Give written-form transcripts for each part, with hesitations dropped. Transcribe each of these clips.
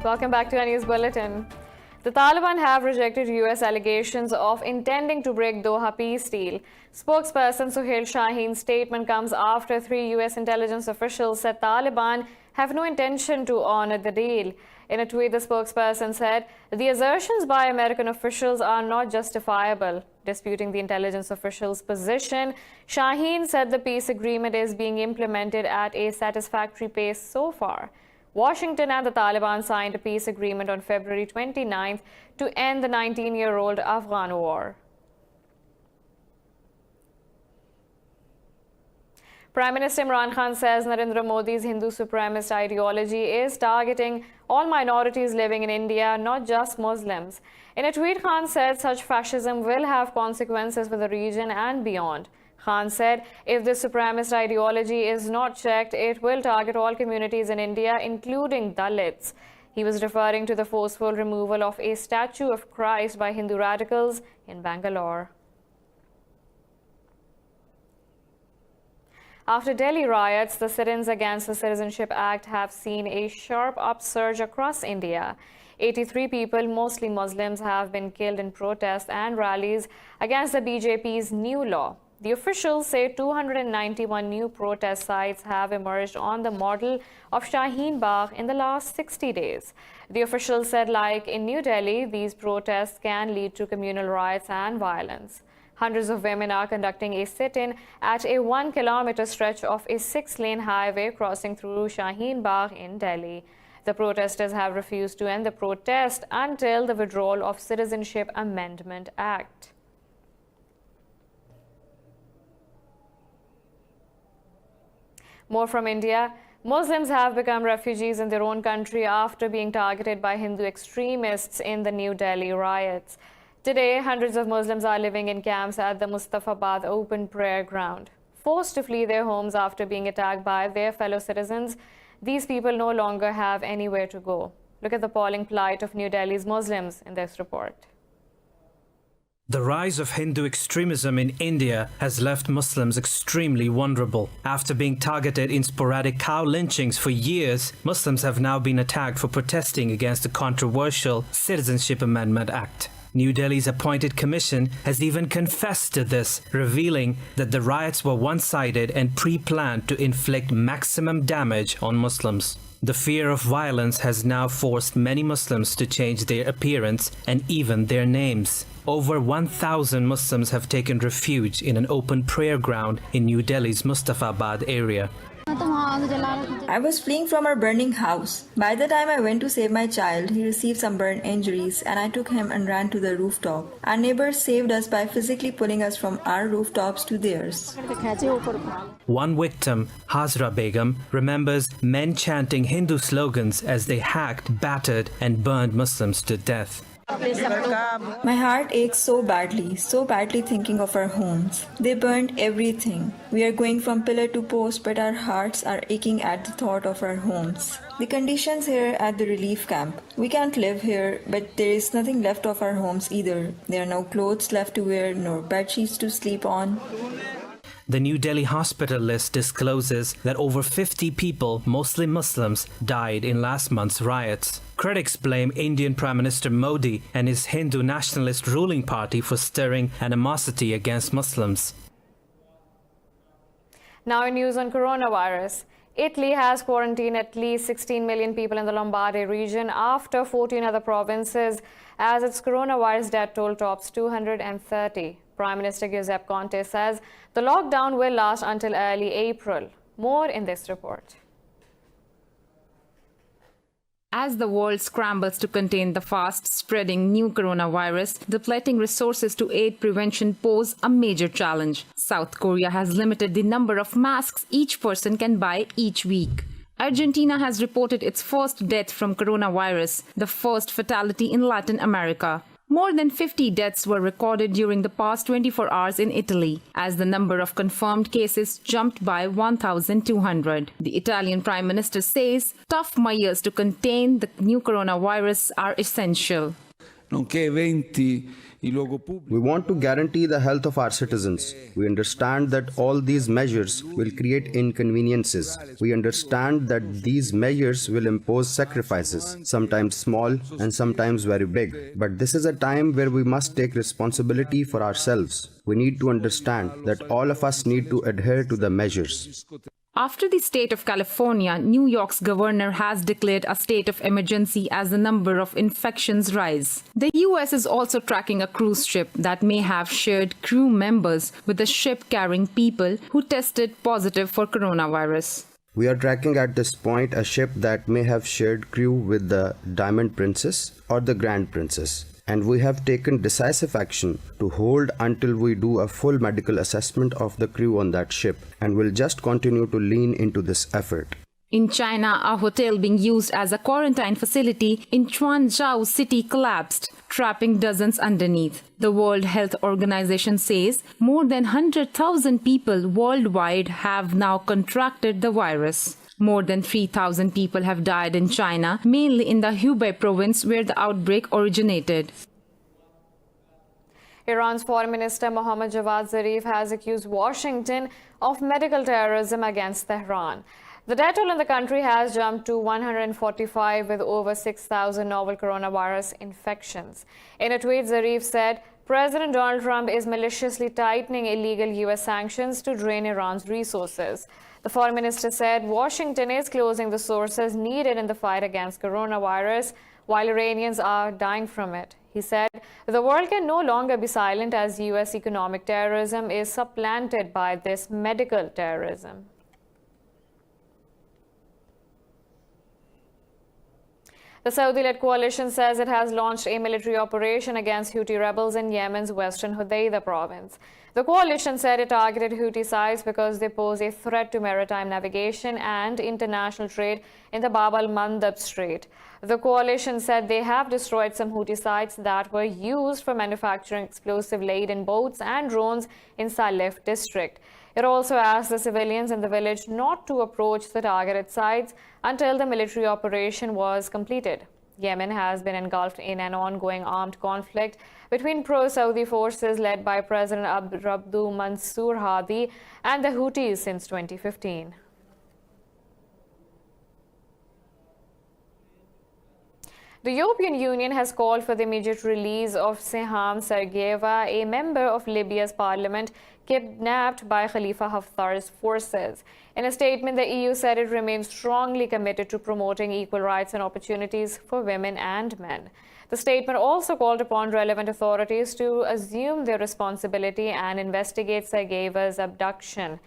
Welcome back to our news bulletin. The Taliban have rejected U.S. allegations of intending to break Doha peace deal. Spokesperson Suhail Shaheen's statement comes after 3 U.S. intelligence officials said Taliban have no intention to honor the deal. In a tweet, the spokesperson said, the assertions by American officials are not justifiable. Disputing the intelligence officials' position, Shaheen said the peace agreement is being implemented at a satisfactory pace so far. Washington and the Taliban signed a peace agreement on February 29th to end the 19-year-old Afghan war. Prime Minister Imran Khan says Narendra Modi's Hindu supremacist ideology is targeting all minorities living in India, not just Muslims. In a tweet, Khan said such fascism will have consequences for the region and beyond. Khan said if this supremacist ideology is not checked, it will target all communities in India, including Dalits. He was referring to the forceful removal of a statue of Christ by Hindu radicals in Bangalore. After Delhi riots, the sit-ins against the Citizenship Act have seen a sharp upsurge across India. 83 people, mostly Muslims, have been killed in protests and rallies against the BJP's new law. The officials say 291 new protest sites have emerged on the model of Shaheen Bagh in the last 60 days. The officials said, like in New Delhi, these protests can lead to communal riots and violence. Hundreds of women are conducting a sit-in at a 1-kilometer stretch of a 6-lane highway crossing through Shaheen Bagh in Delhi. The protesters have refused to end the protest until the withdrawal of Citizenship Amendment Act. More from India. Muslims have become refugees in their own country after being targeted by Hindu extremists in the New Delhi riots. Today, hundreds of Muslims are living in camps at the Mustafabad open prayer ground. Forced to flee their homes after being attacked by their fellow citizens, these people no longer have anywhere to go. Look at the appalling plight of New Delhi's Muslims in this report. The rise of Hindu extremism in India has left Muslims extremely vulnerable. After being targeted in sporadic cow lynchings for years, Muslims have now been attacked for protesting against the controversial Citizenship Amendment Act. New Delhi's appointed commission has even confessed to this, revealing that the riots were one-sided and pre-planned to inflict maximum damage on Muslims. The fear of violence has now forced many Muslims to change their appearance and even their names. Over 1,000 Muslims have taken refuge in an open prayer ground in New Delhi's Mustafabad area. I was fleeing from our burning house. By the time I went to save my child, he received some burn injuries and I took him and ran to the rooftop. Our neighbors saved us by physically pulling us from our rooftops to theirs. One victim, Hazra Begum, remembers men chanting Hindu slogans as they hacked, battered and burned Muslims to death. My heart aches so badly thinking of our homes. They burned everything. We are going from pillar to post, but our hearts are aching at the thought of our homes. The conditions here at the relief camp. We can't live here, but there is nothing left of our homes either. There are no clothes left to wear, nor bed sheets to sleep on. The New Delhi hospital list discloses that over 50 people, mostly Muslims, died in last month's riots. Critics blame Indian Prime Minister Modi and his Hindu nationalist ruling party for stirring animosity against Muslims. Now in news on coronavirus. Italy has quarantined at least 16 million people in the Lombardy region after 14 other provinces as its coronavirus death toll tops 230. Prime Minister Giuseppe Conte says the lockdown will last until early April. More in this report. As the world scrambles to contain the fast-spreading new coronavirus, depleting resources to aid prevention pose a major challenge. South Korea has limited the number of masks each person can buy each week. Argentina has reported its first death from coronavirus, the first fatality in Latin America. More than 50 deaths were recorded during the past 24 hours in Italy, as the number of confirmed cases jumped by 1,200. The Italian Prime Minister says tough measures to contain the new coronavirus are essential. Nonché eventi We want to guarantee the health of our citizens. We understand that all these measures will create inconveniences. We understand that these measures will impose sacrifices, sometimes small and sometimes very big. But this is a time where we must take responsibility for ourselves. We need to understand that all of us need to adhere to the measures. After the state of California, New York's governor has declared a state of emergency as the number of infections rise. The US is also tracking a cruise ship that may have shared crew members with a ship carrying people who tested positive for coronavirus. We are tracking at this point a ship that may have shared crew with the Diamond Princess or the Grand Princess. And we have taken decisive action to hold until we do a full medical assessment of the crew on that ship, and will just continue to lean into this effort. In China, a hotel being used as a quarantine facility in Quanzhou city collapsed, trapping dozens underneath. The World Health Organization says more than 100,000 people worldwide have now contracted the virus. More than 3,000 people have died in China, mainly in the Hubei province where the outbreak originated. Iran's Foreign Minister Mohammad Javad Zarif has accused Washington of medical terrorism against Tehran. The death toll in the country has jumped to 145 with over 6,000 novel coronavirus infections. In a tweet, Zarif said, President Donald Trump is maliciously tightening illegal U.S. sanctions to drain Iran's resources. The foreign minister said Washington is closing the sources needed in the fight against coronavirus, while Iranians are dying from it. He said the world can no longer be silent as U.S. economic terrorism is supplanted by this medical terrorism. The Saudi-led coalition says it has launched a military operation against Houthi rebels in Yemen's western Hudaydah province. The coalition said it targeted Houthi sites because they pose a threat to maritime navigation and international trade in the Bab al-Mandab Strait. The coalition said they have destroyed some Houthi sites that were used for manufacturing explosive-laden boats and drones in Salif district. It also asked the civilians in the village not to approach the targeted sites until the military operation was completed. Yemen has been engulfed in an ongoing armed conflict between pro-Saudi forces led by President Abdu Mansur Hadi and the Houthis since 2015. The European Union has called for the immediate release of Seham Sergeyeva, a member of Libya's parliament kidnapped by Khalifa Haftar's forces. In a statement, the EU said it remains strongly committed to promoting equal rights and opportunities for women and men. The statement also called upon relevant authorities to assume their responsibility and investigate Sergeyeva's abduction.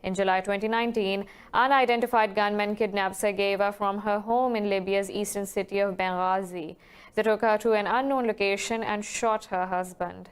In July 2019, unidentified gunmen kidnapped Sergeyeva from her home in Libya's eastern city of Benghazi. They took her to an unknown location and shot her husband.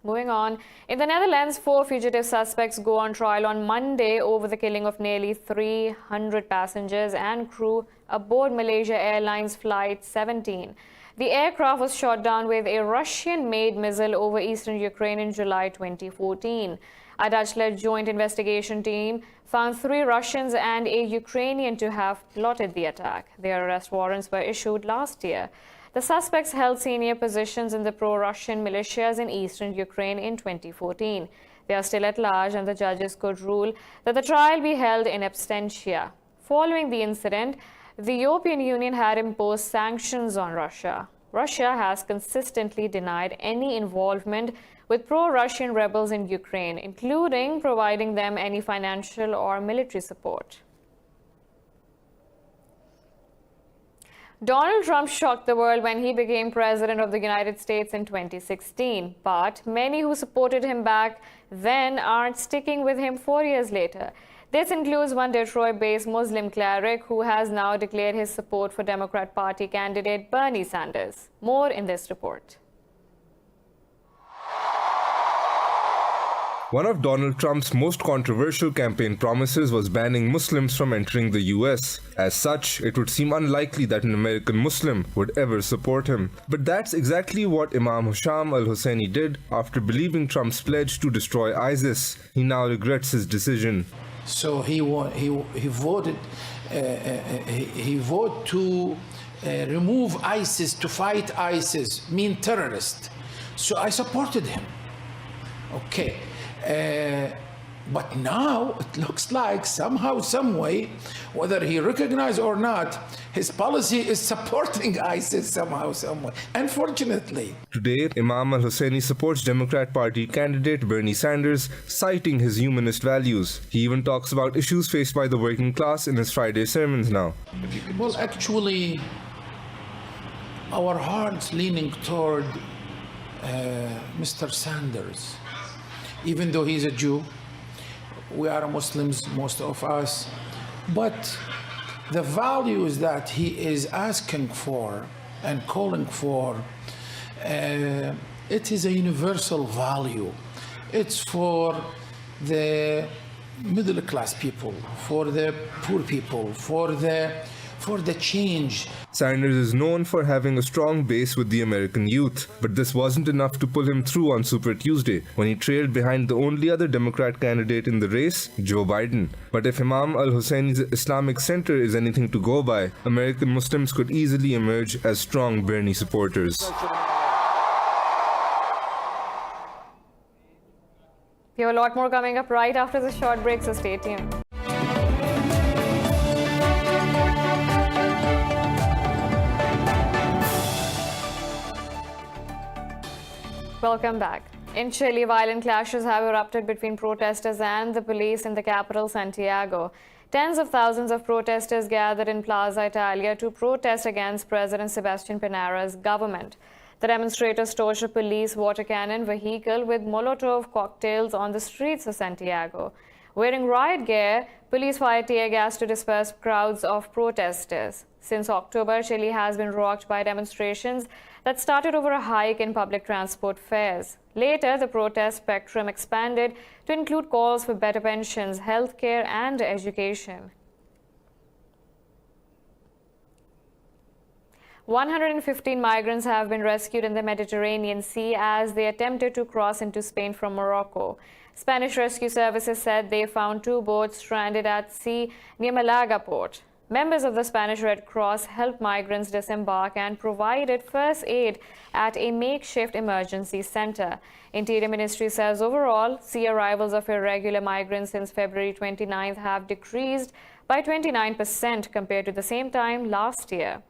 Moving on, in the Netherlands, 4 fugitive suspects go on trial on Monday over the killing of nearly 300 passengers and crew aboard Malaysia Airlines Flight 17. The aircraft was shot down with a Russian-made missile over eastern Ukraine in July 2014. A Dutch-led joint investigation team found 3 Russians and a Ukrainian to have plotted the attack. Their arrest warrants were issued last year. The suspects held senior positions in the pro-Russian militias in eastern Ukraine in 2014. They are still at large, and the judges could rule that the trial be held in absentia. Following the incident, the European Union had imposed sanctions on Russia. Russia has consistently denied any involvement with pro-Russian rebels in Ukraine, including providing them any financial or military support. Donald Trump shocked the world when he became president of the United States in 2016, but many who supported him back then aren't sticking with him 4 years later. This includes one Detroit-based Muslim cleric who has now declared his support for Democrat Party candidate Bernie Sanders. More in this report. One of Donald Trump's most controversial campaign promises was banning Muslims from entering the US. As such, it would seem unlikely that an American Muslim would ever support him. But that's exactly what Imam Husham al-Husseini did after believing Trump's pledge to destroy ISIS. He now regrets his decision. So he voted to remove ISIS, to fight ISIS, mean terrorist. So I supported him. Okay. But now it looks like somehow, some way, whether he recognized or not, his policy is supporting ISIS somehow, some way. Unfortunately. Today, Imam al-Husseini supports Democrat Party candidate Bernie Sanders, citing his humanist values. He even talks about issues faced by the working class in his Friday sermons now. Well, actually, our hearts leaning toward Mr. Sanders, even though he's a Jew. We are Muslims, most of us, but the values that he is asking for and calling for, it is a universal value. It's for the middle class people, for the poor people, for the change. Sanders is known for having a strong base with the American youth, but this wasn't enough to pull him through on Super Tuesday, when he trailed behind the only other Democrat candidate in the race, Joe Biden. But if Imam al-Husseini's Islamic Center is anything to go by, American Muslims could easily emerge as strong Bernie supporters. We have a lot more coming up right after this short break, so stay tuned. Welcome back. In Chile, violent clashes have erupted between protesters and the police in the capital, Santiago. Tens of thousands of protesters gathered in Plaza Italia to protest against President Sebastián Piñera's government. The demonstrators torched a police water cannon vehicle with Molotov cocktails on the streets of Santiago. Wearing riot gear, police fired tear gas to disperse crowds of protesters. Since October, Chile has been rocked by demonstrations that started over a hike in public transport fares. Later, the protest spectrum expanded to include calls for better pensions, health care, and education. 115 migrants have been rescued in the Mediterranean Sea as they attempted to cross into Spain from Morocco. Spanish rescue services said they found 2 boats stranded at sea near Malaga port. Members of the Spanish Red Cross helped migrants disembark and provided first aid at a makeshift emergency center. Interior Ministry says overall, sea arrivals of irregular migrants since February 29th have decreased by 29% compared to the same time last year.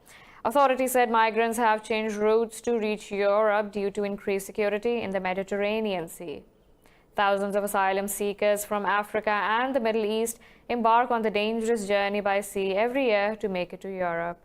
Authorities said migrants have changed routes to reach Europe due to increased security in the Mediterranean Sea. Thousands of asylum seekers from Africa and the Middle East embark on the dangerous journey by sea every year to make it to Europe.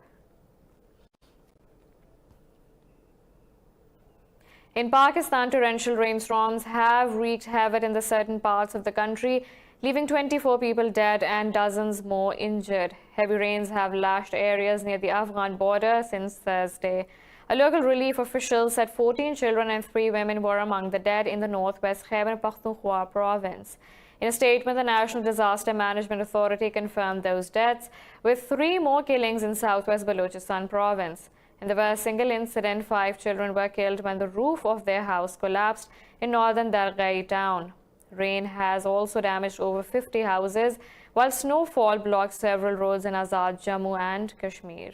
In Pakistan, torrential rainstorms have wreaked havoc in the certain parts of the country, leaving 24 people dead and dozens more injured. Heavy rains have lashed areas near the Afghan border since Thursday. A local relief official said 14 children and 3 women were among the dead in the northwest Khyber Pakhtunkhwa province. In a statement, the National Disaster Management Authority confirmed those deaths, with 3 more killings in southwest Balochistan province. In the worst single incident, 5 children were killed when the roof of their house collapsed in northern Dargai town. Rain has also damaged over 50 houses, while snowfall blocked several roads in Azad, Jammu and Kashmir.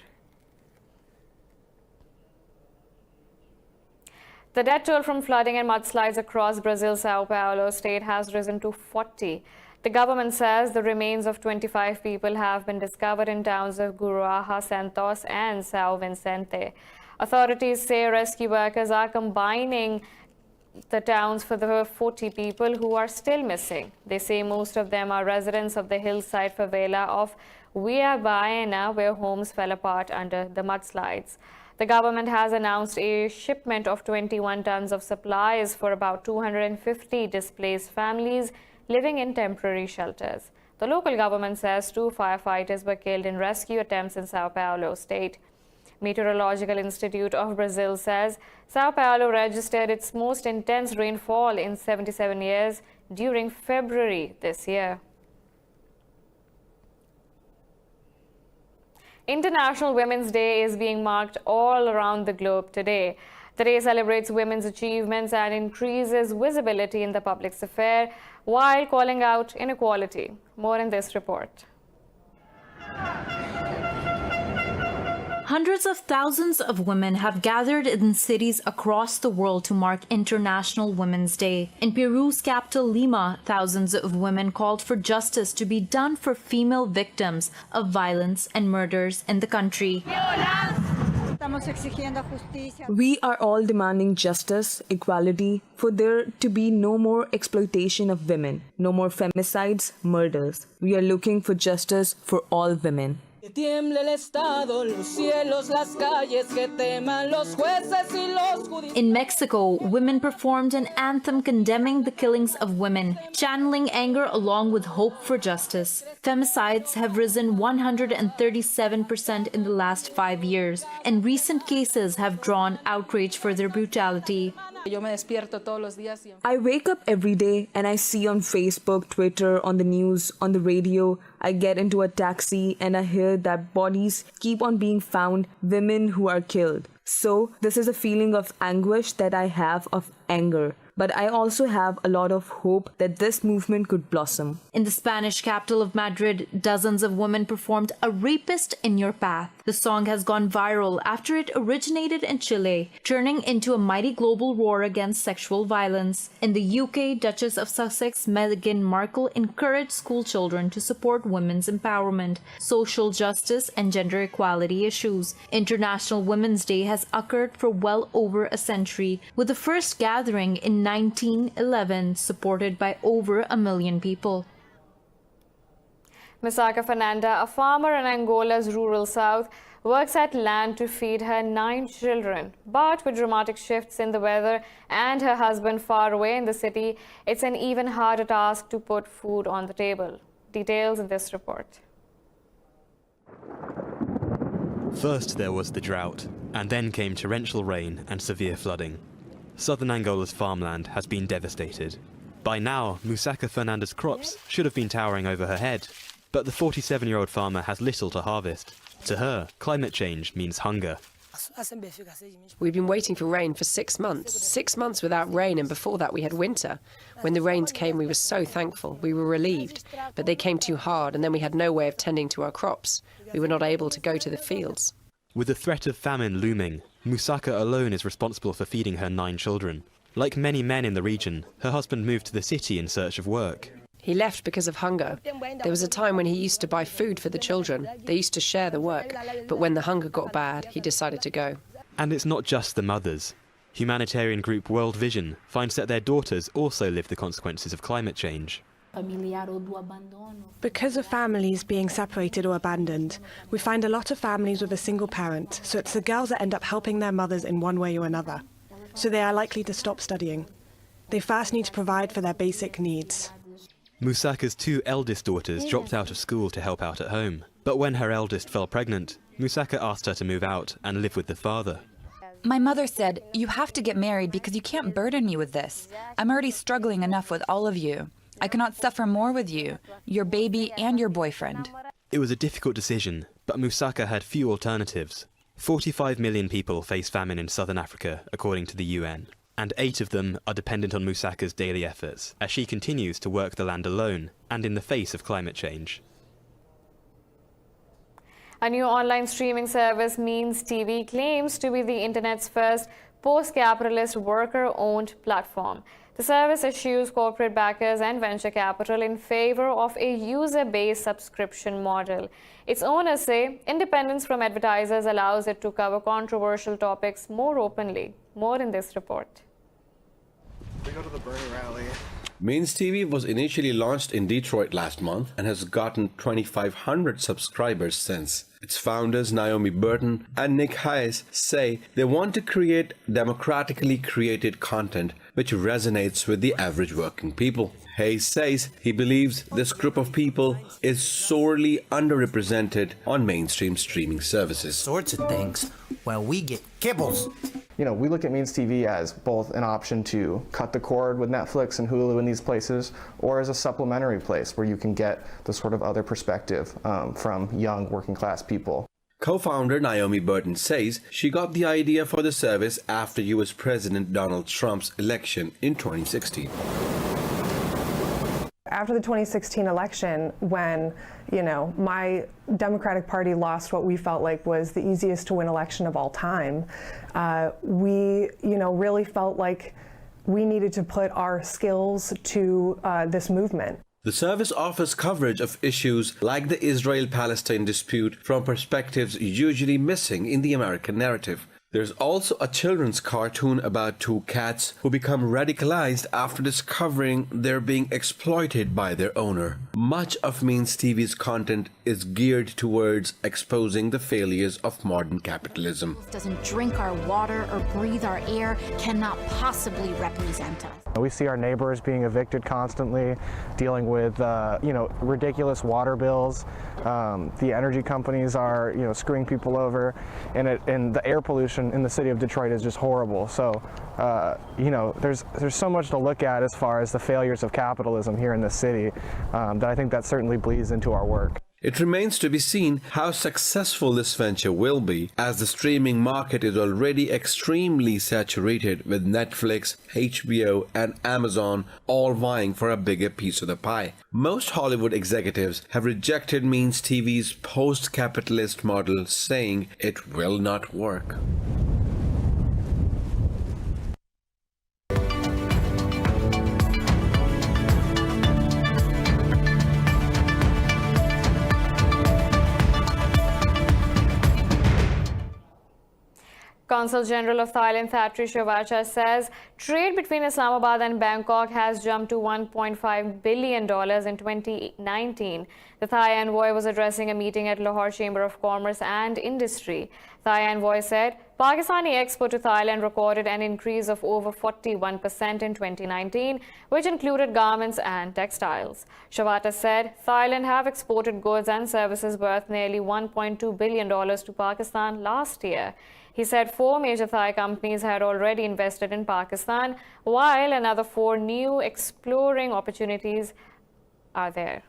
The death toll from flooding and mudslides across Brazil's São Paulo state has risen to 40. The government says the remains of 25 people have been discovered in towns of Guruaha, Santos, and São Vicente. Authorities say rescue workers are combining the towns for the 40 people who are still missing. They say most of them are residents of the hillside favela of Via Baena, where homes fell apart under the mudslides. The government has announced a shipment of 21 tons of supplies for about 250 displaced families living in temporary shelters. The local government says 2 firefighters were killed in rescue attempts in São Paulo state. Meteorological Institute of Brazil says São Paulo registered its most intense rainfall in 77 years during February this year. International Women's Day is being marked all around the globe today. The day celebrates women's achievements and increases visibility in the public sphere while calling out inequality. More in this report. Hundreds of thousands of women have gathered in cities across the world to mark International Women's Day. In Peru's capital, Lima, thousands of women called for justice to be done for female victims of violence and murders in the country. We are all demanding justice, equality, for there to be no more exploitation of women, no more femicides, murders. We are looking for justice for all women. In Mexico, women performed an anthem condemning the killings of women, channeling anger along with hope for justice. Femicides have risen 137% in the last 5 years, and recent cases have drawn outrage for their brutality. I wake up every day and I see on Facebook, Twitter, on the news, on the radio. I get into a taxi and I hear that bodies keep on being found, women who are killed. So this is a feeling of anguish that I have, of anger. But I also have a lot of hope that this movement could blossom. In the Spanish capital of Madrid, dozens of women performed A Rapist in Your Path. The song has gone viral after it originated in Chile, turning into a mighty global war against sexual violence. In the UK, Duchess of Sussex Meghan Markle encouraged school children to support women's empowerment, social justice, and gender equality issues. International Women's Day has occurred for well over a century, with the first gathering in 1911 supported by over 1 million people. Misaka Fernanda, a farmer in Angola's rural south, works at land to feed her 9 children. But with dramatic shifts in the weather and her husband far away in the city, it's an even harder task to put food on the table. Details in this report. First there was the drought, and then came torrential rain and severe flooding. Southern Angola's farmland has been devastated. By now, Misaka Fernanda's crops should have been towering over her head, but the 47-year-old farmer has little to harvest. To her, climate change means hunger. We've been waiting for rain for 6 months. 6 months without rain, and before that we had winter. When the rains came, we were so thankful. We were relieved, but they came too hard, and then we had no way of tending to our crops. We were not able to go to the fields. With the threat of famine looming, Misaka alone is responsible for feeding her 9 children. Like many men in the region, her husband moved to the city in search of work. He left because of hunger. There was a time when he used to buy food for the children. They used to share the work. But when the hunger got bad, he decided to go. And it's not just the mothers. Humanitarian group World Vision finds that their daughters also live the consequences of climate change. Because of families being separated or abandoned, we find a lot of families with a single parent, so it's the girls that end up helping their mothers in one way or another. So they are likely to stop studying. They first need to provide for their basic needs. Musaka's 2 eldest daughters dropped out of school to help out at home. But when her eldest fell pregnant, Misaka asked her to move out and live with the father. My mother said, "You have to get married because you can't burden me with this. I'm already struggling enough with all of you. I cannot suffer more with you, your baby and your boyfriend." It was a difficult decision, but Musaka had few alternatives. 45 million people face famine in southern Africa, according to the UN, and 8 of them are dependent on Musaka's daily efforts, as she continues to work the land alone and in the face of climate change. A new online streaming service, Means TV, claims to be the internet's first post-capitalist worker-owned platform. The service eschews corporate backers and venture capital in favor of a user-based subscription model. Its owners say independence from advertisers allows it to cover controversial topics more openly. More in this report. We go to the Bernie rally. Means TV was initially launched in Detroit last month and has gotten 2,500 subscribers since. Its founders, Naomi Burton and Nick Hayes, say they want to create democratically created content which resonates with the average working people. Hayes says he believes this group of people is sorely underrepresented on mainstream streaming services. Sorts of things. Well, we get kibbles. You know, we look at Means TV as both an option to cut the cord with Netflix and Hulu in these places, or as a supplementary place where you can get the sort of other perspective from young working class people. Co-founder Naomi Burton says she got the idea for the service after US President Donald Trump's election in 2016. After the 2016 election, when, my Democratic Party lost what we felt like was the easiest to win election of all time, we, really felt like we needed to put our skills to this movement. The service offers coverage of issues like the Israel-Palestine dispute from perspectives usually missing in the American narrative. There's also a children's cartoon about two cats who become radicalized after discovering they're being exploited by their owner. Much of Means TV's content is geared towards exposing the failures of modern capitalism. Doesn't drink our water or breathe our air, cannot possibly represent us. We see our neighbors being evicted constantly, dealing with ridiculous water bills. The energy companies are screwing people over, and the air pollution in the city of Detroit is just horrible. So there's so much to look at as far as the failures of capitalism here in this city that I think that certainly bleeds into our work. It remains to be seen how successful this venture will be, as the streaming market is already extremely saturated, with Netflix, HBO, and Amazon all vying for a bigger piece of the pie. Most Hollywood executives have rejected Means TV's post-capitalist model, saying it will not work. Consul General of Thailand Thatri Srivacha says trade between Islamabad and Bangkok has jumped to $1.5 billion in 2019. The Thai envoy was addressing a meeting at Lahore Chamber of Commerce and Industry. Thai envoy said Pakistani export to Thailand recorded an increase of over 41% in 2019, which included garments and textiles. Srivacha said Thailand have exported goods and services worth nearly $1.2 billion to Pakistan last year. He said 4 major Thai companies had already invested in Pakistan, while another 4 new exploring opportunities are there.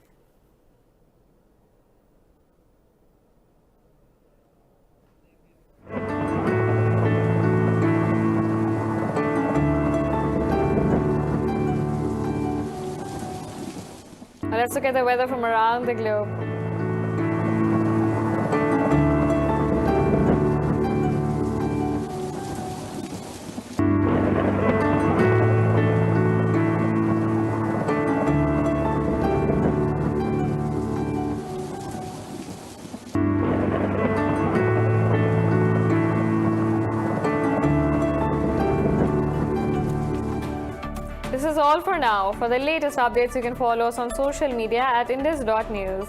Let's look at the weather from around the globe. This is all for now. For the latest updates, you can follow us on social media at indus.news.